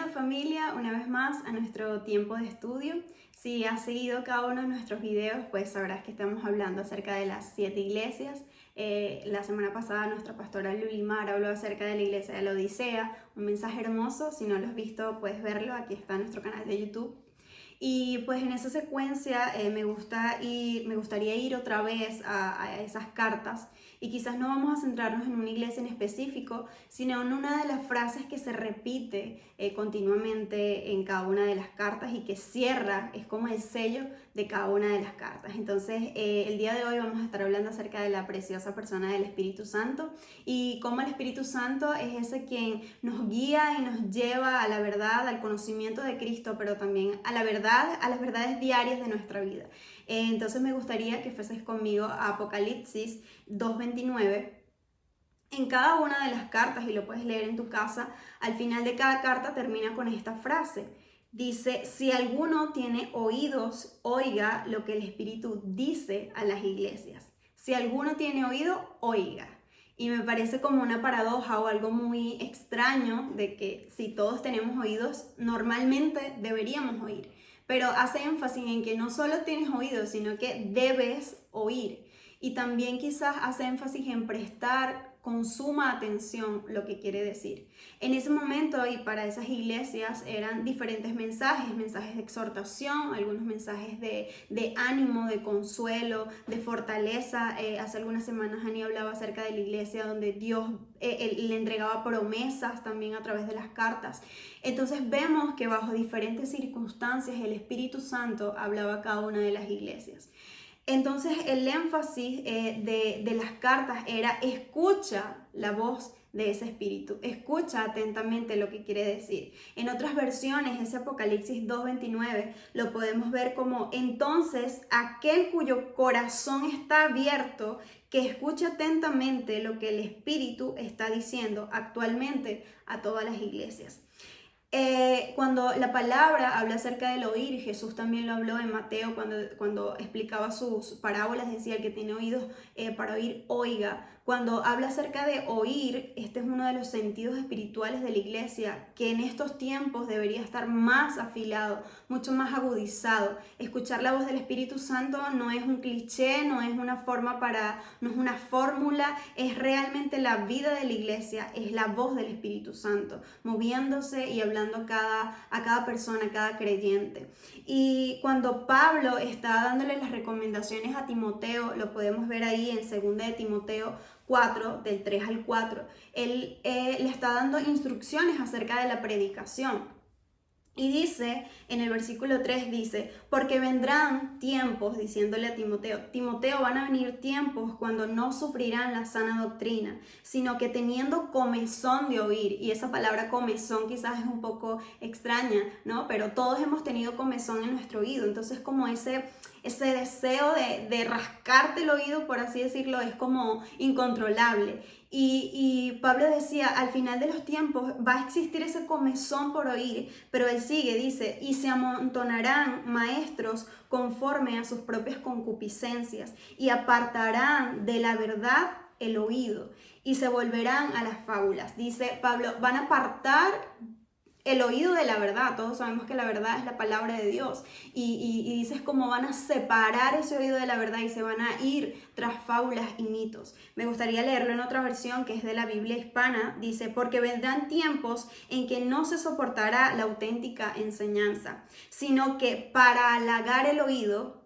Bienvenida familia una vez más a nuestro tiempo de estudio. Si has seguido cada uno de nuestros videos, pues sabrás que estamos hablando acerca de las 7 iglesias. La semana pasada nuestra pastora Lulimar habló acerca de la iglesia de la Odisea, un mensaje hermoso. Si no lo has visto, puedes verlo, aquí está en nuestro canal de YouTube. Y pues en esa secuencia me gustaría ir otra vez a esas cartas, y quizás no vamos a centrarnos en una iglesia en específico, sino en una de las frases que se repite continuamente en cada una de las cartas y que cierra, es como el sello de cada una de las cartas. Entonces el día de hoy vamos a estar hablando acerca de la preciosa persona del Espíritu Santo y cómo el Espíritu Santo es ese quien nos guía y nos lleva a la verdad, al conocimiento de Cristo, pero también a la verdad, a las verdades diarias de nuestra vida. Entonces me gustaría que fueses conmigo a Apocalipsis 2:29. En cada una de las cartas, y lo puedes leer en tu casa, al final de cada carta termina con esta frase. Dice: si alguno tiene oídos, oiga lo que el Espíritu dice a las iglesias. Si alguno tiene oído, oiga. Y me parece como una paradoja o algo muy extraño de que si todos tenemos oídos, normalmente deberíamos oír. Pero hace énfasis en que no solo tienes oídos, sino que debes oír. Y también quizás hace énfasis en prestar con suma atención lo que quiere decir. En ese momento y para esas iglesias eran diferentes mensajes de exhortación, algunos mensajes de ánimo, de consuelo, de fortaleza. Hace algunas semanas Ani hablaba acerca de la iglesia donde Dios le entregaba promesas también a través de las cartas. Entonces vemos que bajo diferentes circunstancias el Espíritu Santo hablaba a cada una de las iglesias. Entonces el énfasis de las cartas era: escucha la voz de ese espíritu, escucha atentamente lo que quiere decir. En otras versiones, ese Apocalipsis 2:29 lo podemos ver como: entonces aquel cuyo corazón está abierto, que escuche atentamente lo que el Espíritu está diciendo actualmente a todas las iglesias. Cuando la palabra habla acerca del oír, Jesús también lo habló en Mateo cuando explicaba sus parábolas, decía: el que tiene oídos para oír, oiga. Cuando habla acerca de oír, este es uno de los sentidos espirituales de la iglesia que en estos tiempos debería estar más afilado, mucho más agudizado. Escuchar la voz del Espíritu Santo no es un cliché, no es una fórmula, es realmente la vida de la iglesia, es la voz del Espíritu Santo, moviéndose y hablando a cada persona, a cada creyente. Y cuando Pablo está dándole las recomendaciones a Timoteo, lo podemos ver ahí en 2 de Timoteo 4, del 3 al 4, él le está dando instrucciones acerca de la predicación. Y dice, en el versículo 3 dice: porque vendrán tiempos, diciéndole a Timoteo, van a venir tiempos cuando no sufrirán la sana doctrina, sino que teniendo comezón de oír. Y esa palabra comezón quizás es un poco extraña, ¿no? Pero todos hemos tenido comezón en nuestro oído. Entonces como ese deseo de rascarte el oído, por así decirlo, es como incontrolable. Y Pablo decía: al final de los tiempos va a existir ese comezón por oír, pero él sigue, dice: y se amontonarán maestros conforme a sus propias concupiscencias y apartarán de la verdad el oído y se volverán a las fábulas. Dice Pablo, van a apartar el oído de la verdad. Todos sabemos que la verdad es la palabra de Dios y dices cómo van a separar ese oído de la verdad y se van a ir tras fábulas y mitos. Me gustaría leerlo en otra versión que es de la Biblia hispana. Dice: porque vendrán tiempos en que no se soportará la auténtica enseñanza, sino que para halagar el oído,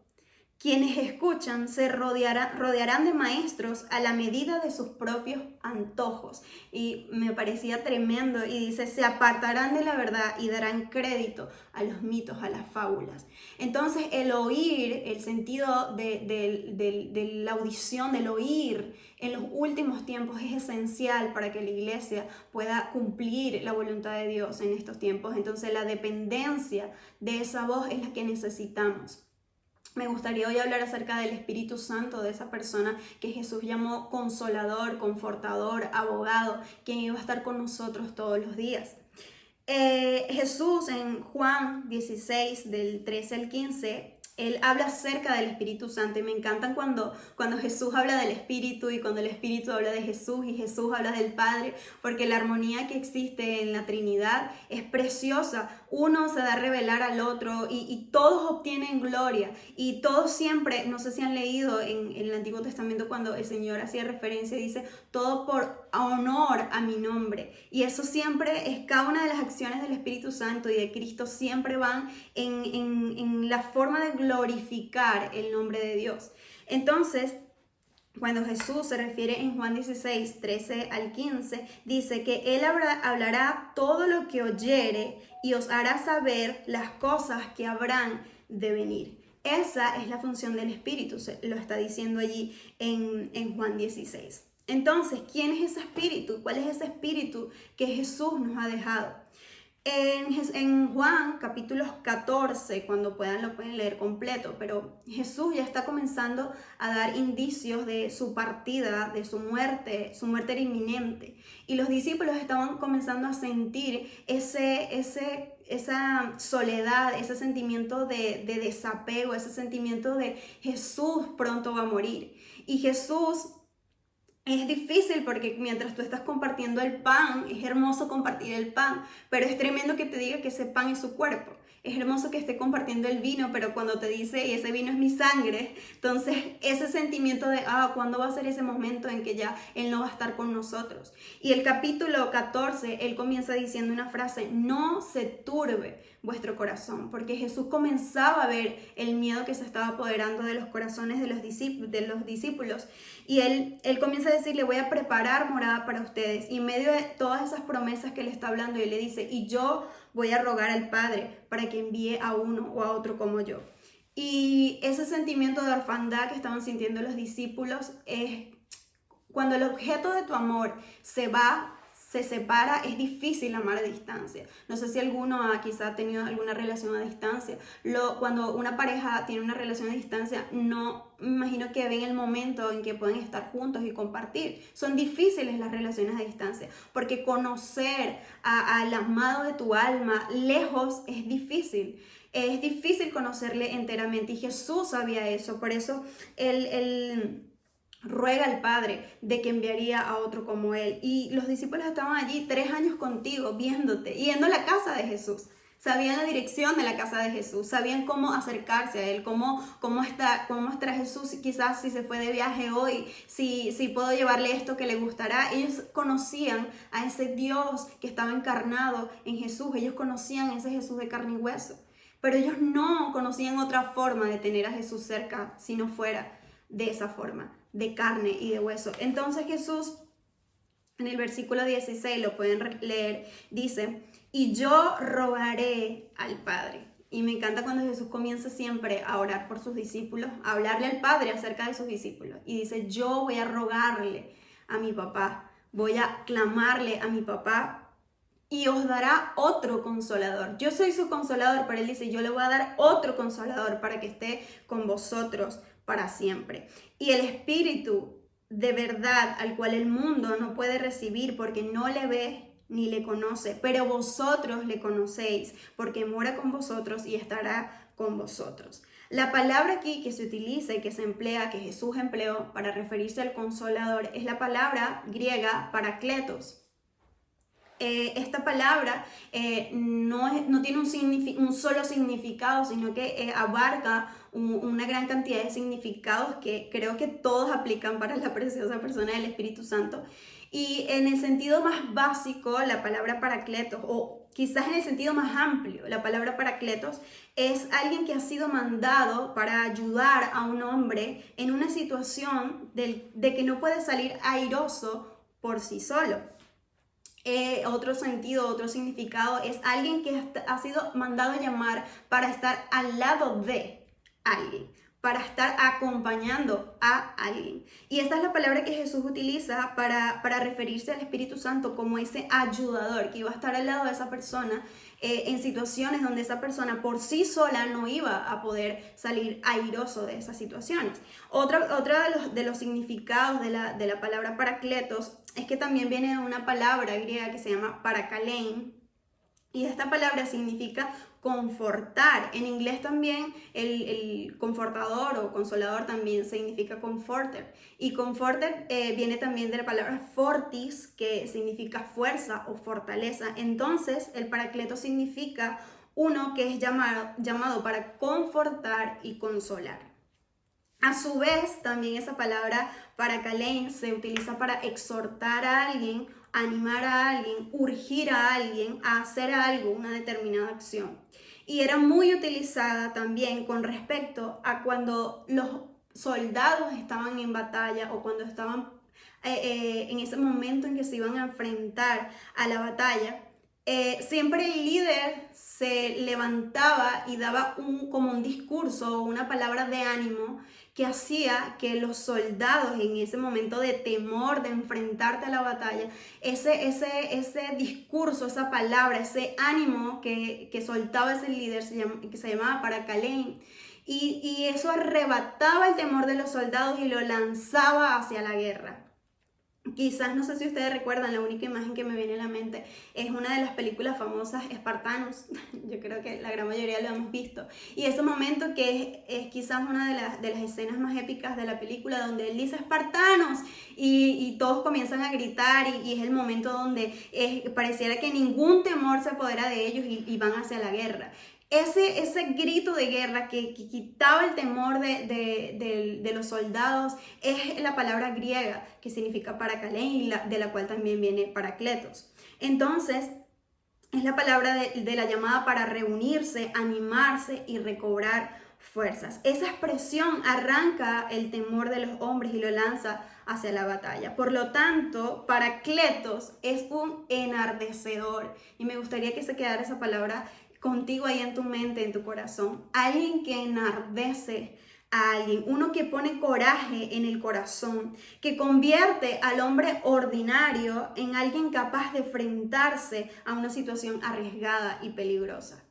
quienes escuchan se rodearán de maestros a la medida de sus propios antojos. Y me parecía tremendo. Y dice: se apartarán de la verdad y darán crédito a los mitos, a las fábulas. Entonces el oír, el sentido de la audición, del oír en los últimos tiempos es esencial para que la iglesia pueda cumplir la voluntad de Dios en estos tiempos. Entonces la dependencia de esa voz es la que necesitamos. Me gustaría hoy hablar acerca del Espíritu Santo, de esa persona que Jesús llamó consolador, confortador, abogado, quien iba a estar con nosotros todos los días. Jesús en Juan 16, del 13 al 15, Él habla acerca del Espíritu Santo y me encantan cuando Jesús habla del Espíritu y cuando el Espíritu habla de Jesús y Jesús habla del Padre, porque la armonía que existe en la Trinidad es preciosa. Uno se da a revelar al otro y todos obtienen gloria y todos siempre, no sé si han leído en el Antiguo Testamento cuando el Señor hacía referencia, dice todo por honor a mi nombre, y eso siempre es cada una de las acciones del Espíritu Santo y de Cristo, siempre van en la forma de glorificar el nombre de Dios. Entonces, cuando Jesús se refiere en Juan 16, 13 al 15, dice que Él hablará todo lo que oyere y os hará saber las cosas que habrán de venir. Esa es la función del Espíritu, lo está diciendo allí en Juan 16. Entonces, ¿quién es ese Espíritu? ¿Cuál es ese Espíritu que Jesús nos ha dejado? En Juan capítulo 14, cuando puedan lo pueden leer completo, pero Jesús ya está comenzando a dar indicios de su partida, de su muerte era inminente. Y los discípulos estaban comenzando a sentir esa soledad, ese sentimiento de desapego, ese sentimiento de Jesús pronto va a morir. Y Jesús... Es difícil porque mientras tú estás compartiendo el pan, es hermoso compartir el pan, pero es tremendo que te diga que ese pan es su cuerpo. Es hermoso que esté compartiendo el vino, pero cuando te dice, y ese vino es mi sangre, entonces ese sentimiento de, ¿cuándo va a ser ese momento en que ya Él no va a estar con nosotros? Y el capítulo 14, Él comienza diciendo una frase, no se turbe vuestro corazón, porque Jesús comenzaba a ver el miedo que se estaba apoderando de los corazones de los discípulos, y él comienza a decirle, voy a preparar morada para ustedes, y en medio de todas esas promesas que le está hablando, Él le dice, y yo voy a rogar al Padre para que envíe a uno o a otro como yo. Y ese sentimiento de orfandad que estaban sintiendo los discípulos es cuando el objeto de tu amor se separa, es difícil amar a distancia. No sé si alguno quizá ha tenido alguna relación a distancia. Cuando una pareja tiene una relación a distancia, no me imagino que ven el momento en que pueden estar juntos y compartir. Son difíciles las relaciones a distancia, porque conocer al amado de tu alma lejos es difícil. Es difícil conocerle enteramente y Jesús sabía eso. Por eso Él ruega al Padre de que enviaría a otro como Él. Y los discípulos estaban allí 3 años contigo, viéndote, yendo a la casa de Jesús. Sabían la dirección de la casa de Jesús, sabían cómo acercarse a Él, cómo está Jesús, quizás si se fue de viaje hoy, si puedo llevarle esto que le gustará. Ellos conocían a ese Dios que estaba encarnado en Jesús, ellos conocían a ese Jesús de carne y hueso, pero ellos no conocían otra forma de tener a Jesús cerca si no fuera de esa forma, de carne y de hueso. Entonces Jesús, en el versículo 16, lo pueden leer, dice, y yo rogaré al Padre. Y me encanta cuando Jesús comienza siempre a orar por sus discípulos, a hablarle al Padre acerca de sus discípulos. Y dice, yo voy a rogarle a mi papá, voy a clamarle a mi papá y os dará otro consolador. Yo soy su consolador, pero Él dice, yo le voy a dar otro consolador para que esté con vosotros para siempre. Y el Espíritu de verdad al cual el mundo no puede recibir porque no le ve ni le conoce, pero vosotros le conocéis porque mora con vosotros y estará con vosotros. La palabra aquí que se utiliza y que se emplea, que Jesús empleó para referirse al Consolador, es la palabra griega parakletos. Esta palabra no tiene un solo significado, sino que abarca una gran cantidad de significados que creo que todos aplican para la preciosa persona del Espíritu Santo. Y en el sentido más básico, la palabra parakletos, o quizás en el sentido más amplio, la palabra parakletos es alguien que ha sido mandado para ayudar a un hombre en una situación de que no puede salir airoso por sí solo. Otro sentido, otro significado es alguien que ha sido mandado a llamar para estar al lado de alguien, para estar acompañando a alguien. Y esta es la palabra que Jesús utiliza para referirse al Espíritu Santo como ese ayudador que iba a estar al lado de esa persona en situaciones donde esa persona por sí sola no iba a poder salir airoso de esas situaciones. Otra de los significados de la palabra parakletos es que también viene de una palabra griega que se llama parakalein, Y esta palabra significa confortar. En inglés también el confortador o consolador también significa comforter. Y comforter viene también de la palabra fortis, que significa fuerza o fortaleza. Entonces el paracleto significa uno que es llamado para confortar y consolar. A su vez, también esa palabra paracalein se utiliza para exhortar a alguien, animar a alguien, urgir a alguien a hacer algo, una determinada acción. Y era muy utilizada también con respecto a cuando los soldados estaban en batalla o cuando estaban en ese momento en que se iban a enfrentar a la batalla. Siempre el líder se levantaba y daba como un discurso o una palabra de ánimo que hacía que los soldados en ese momento de temor, de enfrentarte a la batalla, ese discurso, esa palabra, ese ánimo que soltaba ese líder, que se llamaba paracalein, y eso arrebataba el temor de los soldados y lo lanzaba hacia la guerra. Quizás, no sé si ustedes recuerdan, la única imagen que me viene a la mente es una de las películas famosas, Espartanos. Yo creo que la gran mayoría lo hemos visto. Y ese momento que es quizás una de las escenas más épicas de la película, donde él dice Espartanos y todos comienzan a gritar y es el momento donde pareciera que ningún temor se apodera de ellos y van hacia la guerra. Ese grito de guerra que quitaba el temor de los soldados es la palabra griega que significa paracalein, de la cual también viene paracletos. Entonces, es la palabra de la llamada para reunirse, animarse y recobrar fuerzas. Esa expresión arranca el temor de los hombres y lo lanza hacia la batalla. Por lo tanto, paracletos es un enardecedor. Y me gustaría que se quedara esa palabra contigo ahí en tu mente, en tu corazón. Alguien que enardece a alguien, uno que pone coraje en el corazón, que convierte al hombre ordinario en alguien capaz de enfrentarse a una situación arriesgada y peligrosa.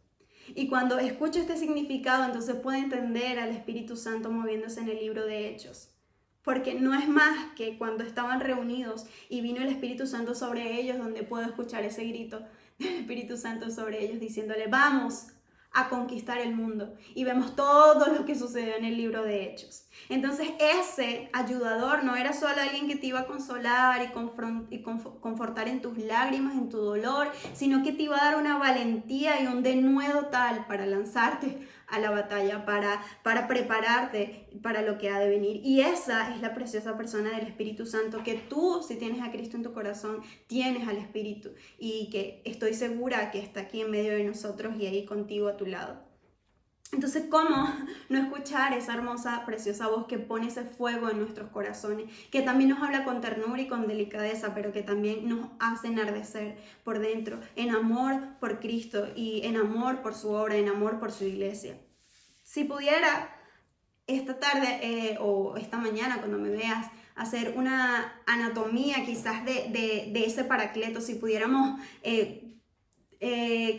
Y cuando escucho este significado, entonces puedo entender al Espíritu Santo moviéndose en el libro de Hechos. Porque no es más que cuando estaban reunidos y vino el Espíritu Santo sobre ellos, donde puedo escuchar ese grito del Espíritu Santo sobre ellos diciéndole, vamos a conquistar el mundo. Y vemos todo lo que sucedió en el libro de Hechos. Entonces ese ayudador no era solo alguien que te iba a consolar y confortar en tus lágrimas, en tu dolor, sino que te iba a dar una valentía y un denuedo tal para lanzarte a la batalla, para prepararte para lo que ha de venir. Y esa es la preciosa persona del Espíritu Santo, que tú, si tienes a Cristo en tu corazón, tienes al Espíritu, y que estoy segura que está aquí en medio de nosotros y ahí contigo a tu lado. Entonces, ¿cómo no escuchar esa hermosa, preciosa voz que pone ese fuego en nuestros corazones, que también nos habla con ternura y con delicadeza, pero que también nos hace enardecer por dentro, en amor por Cristo y en amor por su obra, en amor por su iglesia? Si pudiera esta tarde o esta mañana cuando me veas hacer una anatomía quizás de ese paracleto, si pudiéramos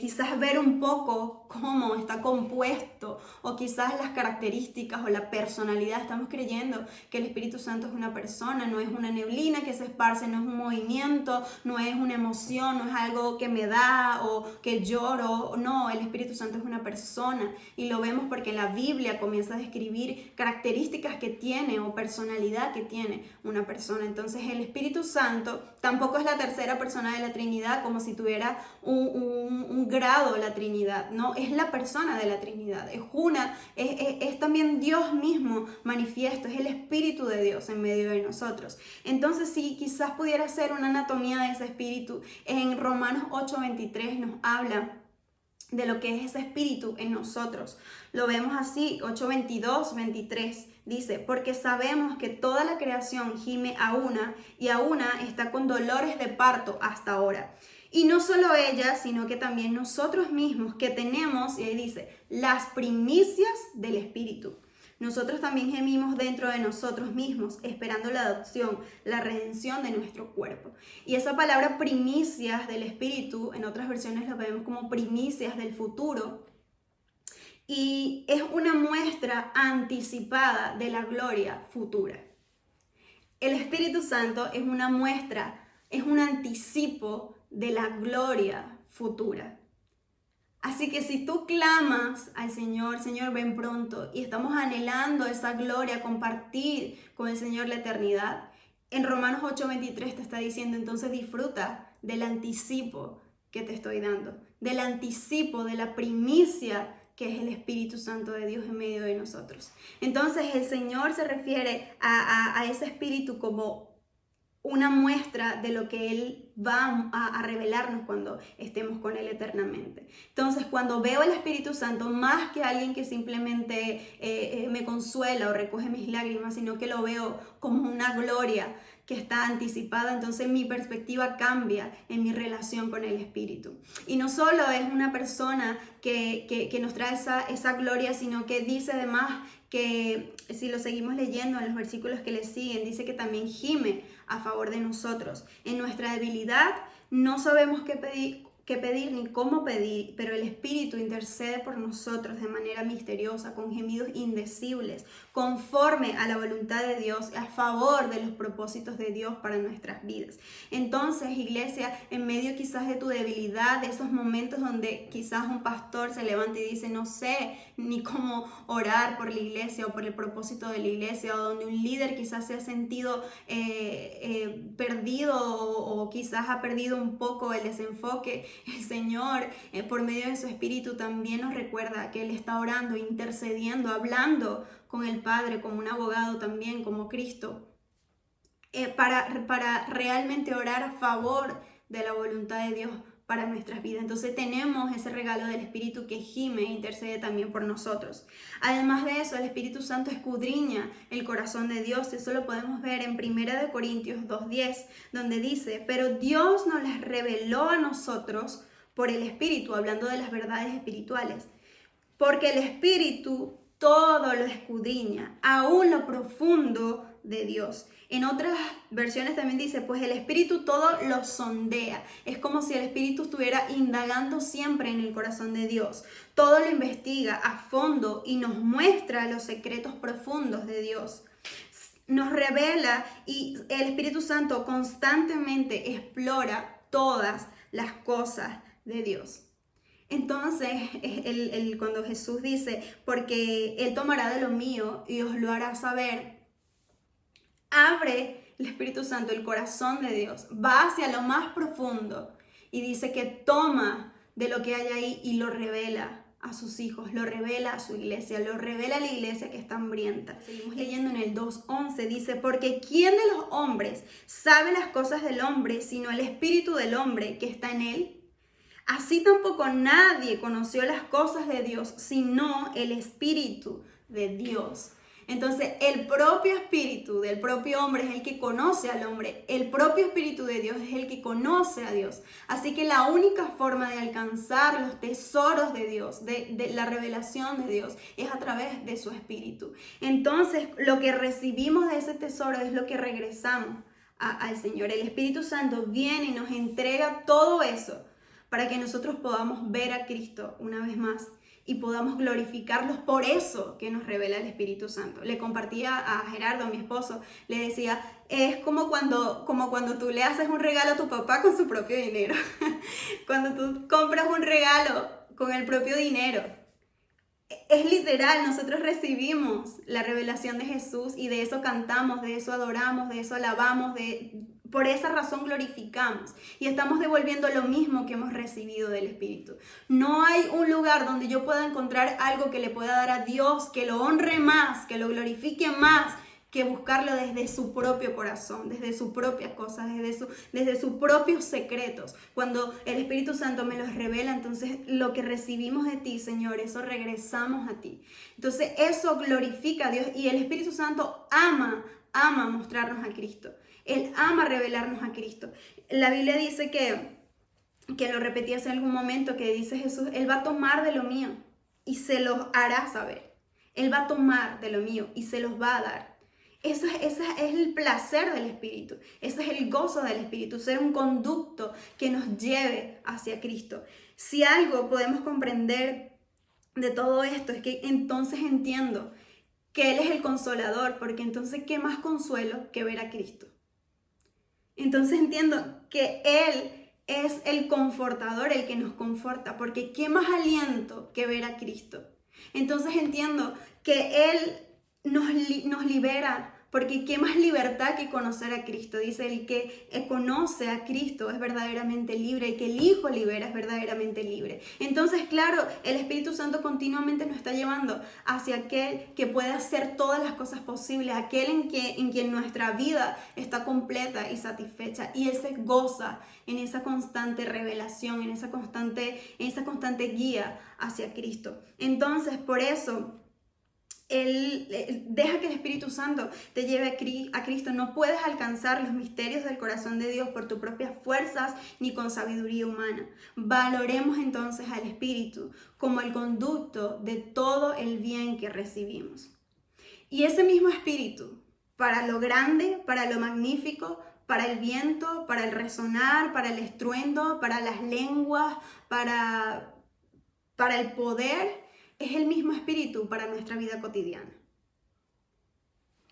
quizás ver un poco cómo está compuesto o quizás las características o la personalidad. Estamos creyendo que el Espíritu Santo es una persona, no es una neblina que se esparce, no es un movimiento, no es una emoción, no es algo que me da o que lloro. No, el Espíritu Santo es una persona y lo vemos porque la Biblia comienza a describir características que tiene o personalidad que tiene una persona. Entonces el Espíritu Santo tampoco es la tercera persona de la Trinidad como si tuviera un grado la Trinidad, no, es la persona de la Trinidad, es también Dios mismo manifiesto, es el Espíritu de Dios en medio de nosotros. Entonces, si quizás pudiera ser una anatomía de ese Espíritu, en Romanos 8:23 nos habla de lo que es ese Espíritu en nosotros. Lo vemos así, 8:22-23, dice, porque sabemos que toda la creación gime a una y a una está con dolores de parto hasta ahora. Y no solo ella, sino que también nosotros mismos que tenemos, y ahí dice, las primicias del Espíritu. Nosotros también gemimos dentro de nosotros mismos, esperando la adopción, la redención de nuestro cuerpo. Y esa palabra primicias del Espíritu, en otras versiones lo vemos como primicias del futuro. Y es una muestra anticipada de la gloria futura. El Espíritu Santo es una muestra, es un anticipo de la gloria futura. Así que si tú clamas al Señor, Señor, ven pronto, y estamos anhelando esa gloria, compartir con el Señor la eternidad, en Romanos 8:23 te está diciendo, entonces disfruta del anticipo que te estoy dando, del anticipo, de la primicia que es el Espíritu Santo de Dios en medio de nosotros. Entonces el Señor se refiere a ese Espíritu como una muestra de lo que Él va a revelarnos cuando estemos con Él eternamente. Entonces, cuando veo el Espíritu Santo, más que alguien que simplemente me consuela o recoge mis lágrimas, sino que lo veo como una gloria que está anticipada, entonces mi perspectiva cambia en mi relación con el Espíritu. Y no solo es una persona que nos trae esa gloria, sino que dice además que si lo seguimos leyendo en los versículos que le siguen, dice que también gime a favor de nosotros. En nuestra debilidad no sabemos qué pedir ni cómo pedir, pero el Espíritu intercede por nosotros de manera misteriosa, con gemidos indecibles, conforme a la voluntad de Dios, a favor de los propósitos de Dios para nuestras vidas. Entonces, iglesia, en medio quizás de tu debilidad, de esos momentos donde quizás un pastor se levanta y dice, no sé ni cómo orar por la iglesia o por el propósito de la iglesia, o donde un líder quizás se ha sentido perdido o quizás ha perdido un poco el desenfoque, el Señor, por medio de su Espíritu, también nos recuerda que Él está orando, intercediendo, hablando con el Padre, como un abogado también, como Cristo, para realmente orar a favor de la voluntad de Dios para nuestras vidas. Entonces tenemos ese regalo del Espíritu que gime e intercede también por nosotros. Además de eso, el Espíritu Santo escudriña el corazón de Dios. Eso lo podemos ver en 1 Corintios 2:10, donde dice, pero Dios nos las reveló a nosotros por el Espíritu, hablando de las verdades espirituales. Porque el Espíritu todo lo escudriña, aún lo profundo de Dios. En otras versiones también dice, pues el Espíritu todo lo sondea. Es como si el Espíritu estuviera indagando siempre en el corazón de Dios. Todo lo investiga a fondo y nos muestra los secretos profundos de Dios. Nos revela y el Espíritu Santo constantemente explora todas las cosas de Dios. Entonces, cuando Jesús dice, porque Él tomará de lo mío y os lo hará saber, abre el Espíritu Santo, el corazón de Dios, va hacia lo más profundo y dice que toma de lo que hay ahí y lo revela a sus hijos, lo revela a su iglesia, lo revela a la iglesia que está hambrienta. Seguimos leyendo en el 2:11, dice, porque ¿quién de los hombres sabe las cosas del hombre, sino el espíritu del hombre que está en él? Así tampoco nadie conoció las cosas de Dios, sino el Espíritu de Dios. Entonces, el propio espíritu del propio hombre es el que conoce al hombre. El propio Espíritu de Dios es el que conoce a Dios. Así que la única forma de alcanzar los tesoros de Dios, de la revelación de Dios, es a través de su Espíritu. Entonces, lo que recibimos de ese tesoro es lo que regresamos al Señor. El Espíritu Santo viene y nos entrega todo eso para que nosotros podamos ver a Cristo una vez más y podamos glorificarlos por eso que nos revela el Espíritu Santo. Le compartía a Gerardo, mi esposo, le decía, es como cuando tú le haces un regalo a tu papá con su propio dinero. Cuando tú compras un regalo con el propio dinero. Es literal, nosotros recibimos la revelación de Jesús y de eso cantamos, de eso adoramos, de eso alabamos, por esa razón glorificamos y estamos devolviendo lo mismo que hemos recibido del Espíritu. No hay un lugar donde yo pueda encontrar algo que le pueda dar a Dios, que lo honre más, que lo glorifique más, que buscarlo desde su propio corazón, desde sus propias cosas, desde sus propios secretos. Cuando el Espíritu Santo me los revela, entonces lo que recibimos de ti, Señor, eso regresamos a ti. Entonces eso glorifica a Dios y el Espíritu Santo ama mostrarnos a Cristo. Él ama revelarnos a Cristo. La Biblia dice que lo repetí hace algún momento, que dice Jesús, Él va a tomar de lo mío y se los hará saber. Él va a tomar de lo mío y se los va a dar. Ese es el placer del Espíritu. Ese es el gozo del Espíritu, ser un conducto que nos lleve hacia Cristo. Si algo podemos comprender de todo esto es que entonces entiendo que Él es el consolador, porque entonces ¿qué más consuelo que ver a Cristo? Entonces entiendo que Él es el confortador, el que nos conforta, porque qué más aliento que ver a Cristo. Entonces entiendo que Él nos libera, porque qué más libertad que conocer a Cristo. Dice, el que conoce a Cristo es verdaderamente libre, el que el Hijo libera es verdaderamente libre. Entonces, claro, el Espíritu Santo continuamente nos está llevando hacia aquel que puede hacer todas las cosas posibles, aquel en quien nuestra vida está completa y satisfecha, y Él se goza en esa constante revelación, en esa constante guía hacia Cristo. Entonces, por eso, deja que el Espíritu Santo te lleve a Cristo. No puedes alcanzar los misterios del corazón de Dios por tus propias fuerzas ni con sabiduría humana. Valoremos entonces al Espíritu como el conducto de todo el bien que recibimos. Y ese mismo Espíritu, para lo grande, para lo magnífico, para el viento, para el resonar, para el estruendo, para las lenguas, para el poder, es el mismo Espíritu para nuestra vida cotidiana.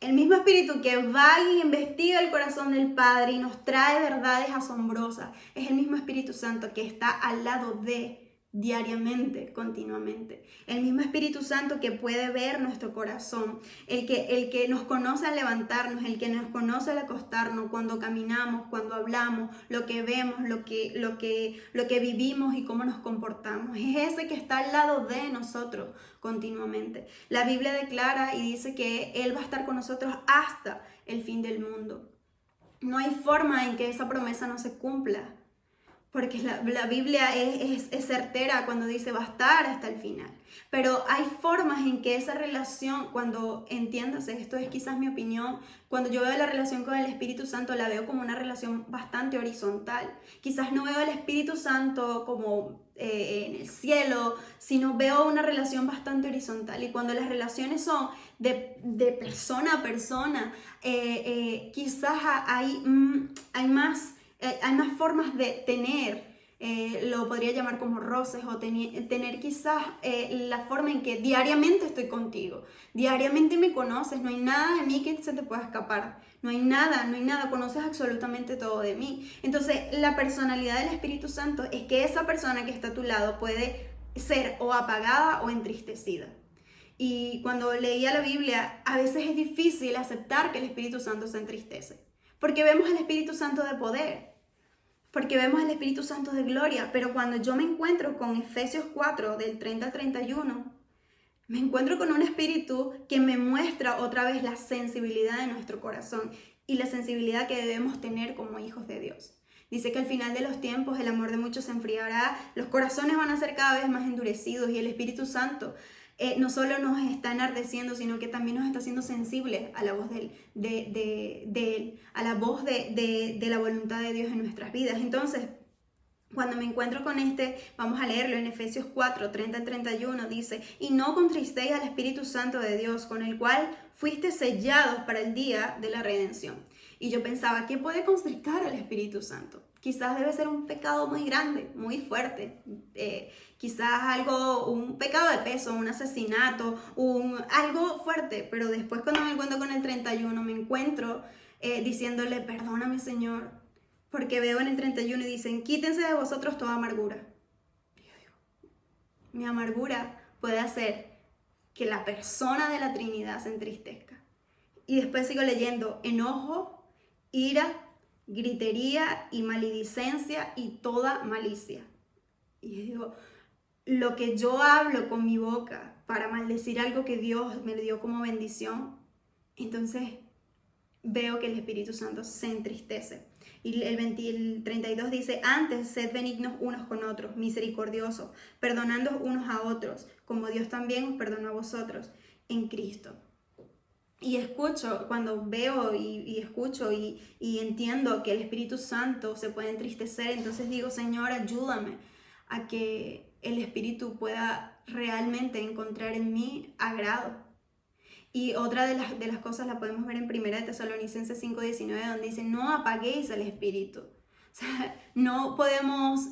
El mismo Espíritu que va y investiga el corazón del Padre y nos trae verdades asombrosas. Es el mismo Espíritu Santo que está al lado de diariamente, continuamente. El mismo Espíritu Santo que puede ver nuestro corazón, el que nos conoce al levantarnos, el que nos conoce al acostarnos, cuando caminamos, cuando hablamos, lo que vemos, lo que vivimos y cómo nos comportamos. Es ese que está al lado de nosotros continuamente. La Biblia declara y dice que Él va a estar con nosotros hasta el fin del mundo. No hay forma en que esa promesa no se cumpla, porque la Biblia es certera cuando dice va a estar hasta el final. Pero hay formas en que esa relación, cuando entiendas, esto es quizás mi opinión, cuando yo veo la relación con el Espíritu Santo, la veo como una relación bastante horizontal. Quizás no veo al Espíritu Santo como en el cielo, sino veo una relación bastante horizontal. Y cuando las relaciones son de persona a persona, quizás hay más formas de tener, lo podría llamar como roces, o tener quizás la forma en que diariamente estoy contigo, diariamente me conoces, no hay nada de mí que se te pueda escapar, no hay nada, conoces absolutamente todo de mí. Entonces, la personalidad del Espíritu Santo es que esa persona que está a tu lado puede ser o apagada o entristecida. Y cuando leía la Biblia, a veces es difícil aceptar que el Espíritu Santo se entristece, porque vemos al Espíritu Santo de poder, porque vemos al Espíritu Santo de gloria, pero cuando yo me encuentro con Efesios 4, del 30 al 31, me encuentro con un espíritu que me muestra otra vez la sensibilidad de nuestro corazón y la sensibilidad que debemos tener como hijos de Dios. Dice que al final de los tiempos el amor de muchos se enfriará, los corazones van a ser cada vez más endurecidos y el Espíritu Santo no solo nos está enardeciendo, sino que también nos está haciendo sensibles a la voz de Él, a la voz de la voluntad de Dios en nuestras vidas. Entonces, cuando me encuentro con vamos a leerlo en Efesios 4, 30 al 31, dice: y no contristéis al Espíritu Santo de Dios, con el cual fuiste sellados para el día de la redención. Y yo pensaba, ¿qué puede constrictar al Espíritu Santo? Quizás debe ser un pecado muy grande, muy fuerte, quizás un pecado de peso, un asesinato, algo fuerte, pero después cuando me encuentro con el 31 me encuentro diciéndole: perdóname, Señor, porque veo en el 31 y dicen: quítense de vosotros toda amargura. Y yo digo, mi amargura puede hacer que la persona de la Trinidad se entristezca. Y después sigo leyendo: enojo, ira, gritería y maledicencia y toda malicia. Y yo digo, lo que yo hablo con mi boca para maldecir algo que Dios me dio como bendición, entonces veo que el Espíritu Santo se entristece. Y el 32 dice: antes sed benignos unos con otros, misericordiosos, perdonando unos a otros, como Dios también os perdonó a vosotros en Cristo. Y escucho, cuando veo y escucho y entiendo que el Espíritu Santo se puede entristecer, entonces digo: Señor, ayúdame a que el Espíritu pueda realmente encontrar en mí agrado. Y otra de las cosas la podemos ver en 1 Tesalonicenses 5:19, donde dice: no apaguéis el Espíritu. O sea, no podemos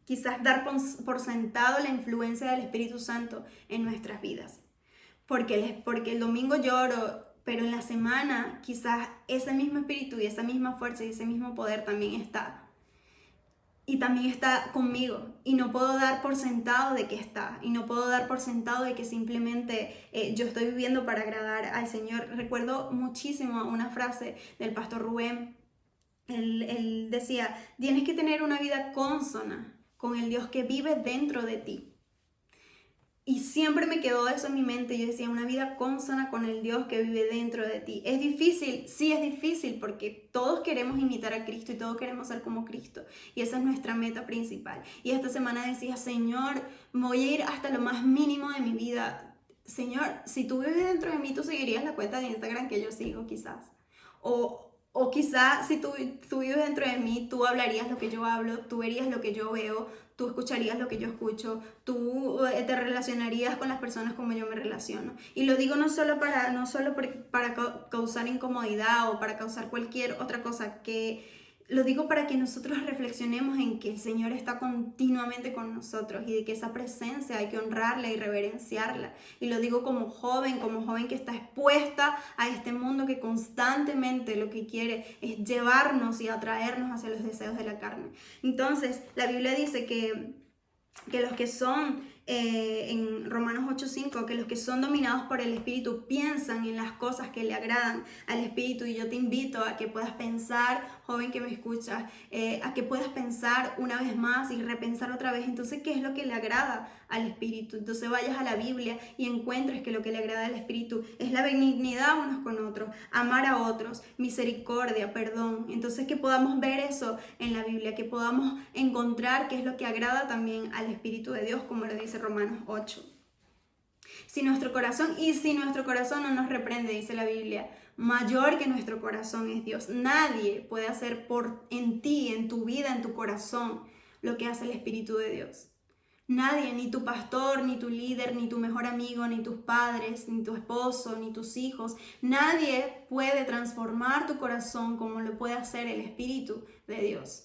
quizás dar por sentado la influencia del Espíritu Santo en nuestras vidas. Porque el domingo lloro, pero en la semana quizás ese mismo espíritu y esa misma fuerza y ese mismo poder también está. y también está conmigo, y no puedo dar por sentado de que está, y no puedo dar por sentado de que simplemente yo estoy viviendo para agradar al Señor. Recuerdo muchísimo una frase del pastor Rubén. Él decía: tienes que tener una vida consona con el Dios que vive dentro de ti. Y siempre me quedó eso en mi mente. Yo decía, una vida consona con el Dios que vive dentro de ti. ¿Es difícil? Sí, es difícil, porque todos queremos imitar a Cristo y todos queremos ser como Cristo. Y esa es nuestra meta principal. Y esta semana decía: Señor, voy a ir hasta lo más mínimo de mi vida. Señor, si tú vives dentro de mí, tú seguirías la cuenta de Instagram que yo sigo, quizás. O quizás si tú vives dentro de mí, tú hablarías lo que yo hablo, tú verías lo que yo veo, tú escucharías lo que yo escucho, tú te relacionarías con las personas como yo me relaciono. Y lo digo no solo para causar incomodidad o para causar cualquier otra cosa, lo digo para que nosotros reflexionemos en que el Señor está continuamente con nosotros y de que esa presencia hay que honrarla y reverenciarla. Y lo digo como joven que está expuesta a este mundo que constantemente lo que quiere es llevarnos y atraernos hacia los deseos de la carne. Entonces, la Biblia dice que los que son, en Romanos 8:5, que los que son dominados por el Espíritu piensan en las cosas que le agradan al Espíritu. Y yo te invito a que puedas pensar, joven que me escuchas, a que puedas pensar una vez más y repensar otra vez. Entonces, ¿qué es lo que le agrada al Espíritu? Entonces vayas a la Biblia y encuentres que lo que le agrada al Espíritu es la benignidad unos con otros, amar a otros, misericordia, perdón. Entonces, que podamos ver eso en la Biblia, que podamos encontrar qué es lo que agrada también al Espíritu de Dios, como lo dice Romanos 8. Si nuestro corazón no nos reprende, dice la Biblia, mayor que nuestro corazón es Dios. Nadie puede hacer en ti, en tu vida, en tu corazón, lo que hace el Espíritu de Dios. Nadie, ni tu pastor, ni tu líder, ni tu mejor amigo, ni tus padres, ni tu esposo, ni tus hijos. Nadie puede transformar tu corazón como lo puede hacer el Espíritu de Dios.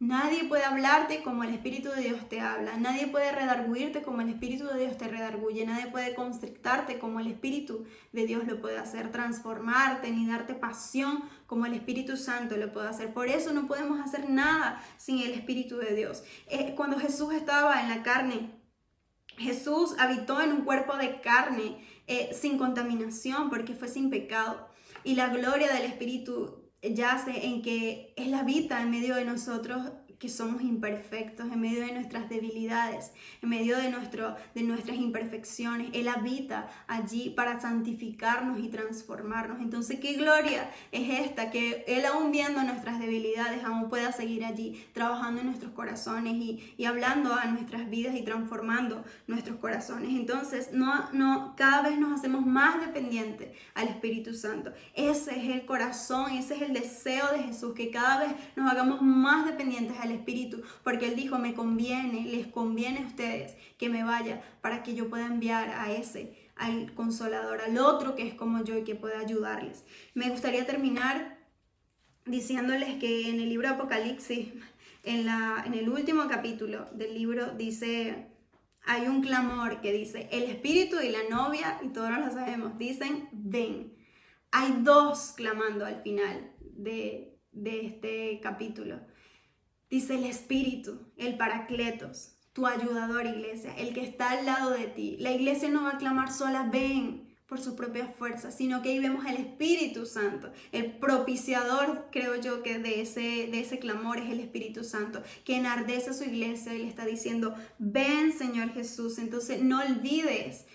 Nadie puede hablarte como el Espíritu de Dios te habla. Nadie puede redarguirte como el Espíritu de Dios te redarguye. Nadie puede constrictarte como el Espíritu de Dios lo puede hacer. Transformarte ni darte pasión como el Espíritu Santo lo puede hacer. Por eso no podemos hacer nada sin el Espíritu de Dios. Cuando Jesús estaba en la carne, Jesús habitó en un cuerpo de carne sin contaminación, porque fue sin pecado. Y la gloria del Espíritu yace en que Él habita en medio de nosotros, que somos imperfectos, en medio de nuestras debilidades, en medio de nuestras imperfecciones. Él habita allí para santificarnos y transformarnos. Entonces, ¿qué gloria es esta? Que Él, aún viendo nuestras debilidades, aún pueda seguir allí trabajando en nuestros corazones y hablando a nuestras vidas y transformando nuestros corazones. Entonces, cada vez nos hacemos más dependientes al Espíritu Santo. Ese es el corazón, ese es el deseo de Jesús, que cada vez nos hagamos más dependientes al Espíritu, porque Él dijo: les conviene a ustedes que me vaya, para que yo pueda enviar al Consolador, al otro que es como yo y que pueda ayudarles. Me gustaría terminar diciéndoles que en el libro de Apocalipsis, en el último capítulo del libro, hay un clamor que dice: el Espíritu y la novia, y todos lo sabemos, dicen: ven. Hay dos clamando al final de este capítulo. Dice el Espíritu, el Paracletos, tu ayudador, iglesia, el que está al lado de ti. La iglesia no va a clamar sola: ven, por sus propias fuerzas, sino que ahí vemos al Espíritu Santo. El propiciador, creo yo, que de ese clamor es el Espíritu Santo, que enardece a su iglesia y le está diciendo: ven, Señor Jesús. Entonces no olvides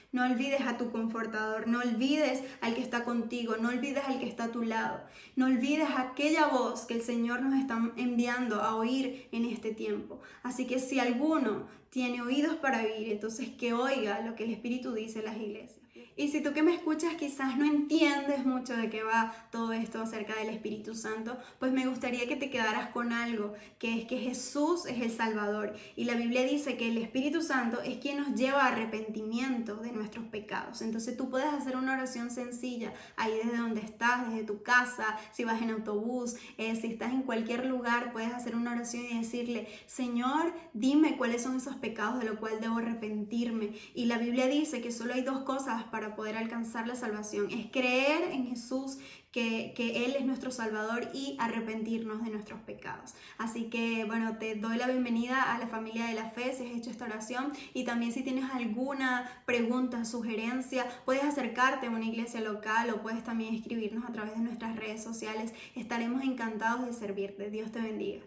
a tu confortador, no olvides al que está contigo, no olvides al que está a tu lado, no olvides aquella voz que el Señor nos está enviando a oír en este tiempo. Así que si alguno tiene oídos para oír, entonces que oiga lo que el Espíritu dice a las iglesias. Y si tú que me escuchas quizás no entiendes mucho de qué va todo esto acerca del Espíritu Santo, pues me gustaría que te quedaras con algo, que es que Jesús es el Salvador. Y la Biblia dice que el Espíritu Santo es quien nos lleva a arrepentimiento de nuestros pecados. Entonces tú puedes hacer una oración sencilla ahí desde donde estás, desde tu casa, si vas en autobús, si estás en cualquier lugar, puedes hacer una oración y decirle: Señor, dime cuáles son esos pecados de lo cual debo arrepentirme. Y la Biblia dice que solo hay dos cosas para poder alcanzar la salvación: es creer en Jesús, que Él es nuestro Salvador, y arrepentirnos de nuestros pecados. Así que bueno, te doy la bienvenida a la familia de la fe si has hecho esta oración, y también si tienes alguna pregunta, sugerencia, puedes acercarte a una iglesia local o puedes también escribirnos a través de nuestras redes sociales. Estaremos encantados de servirte. Dios te bendiga.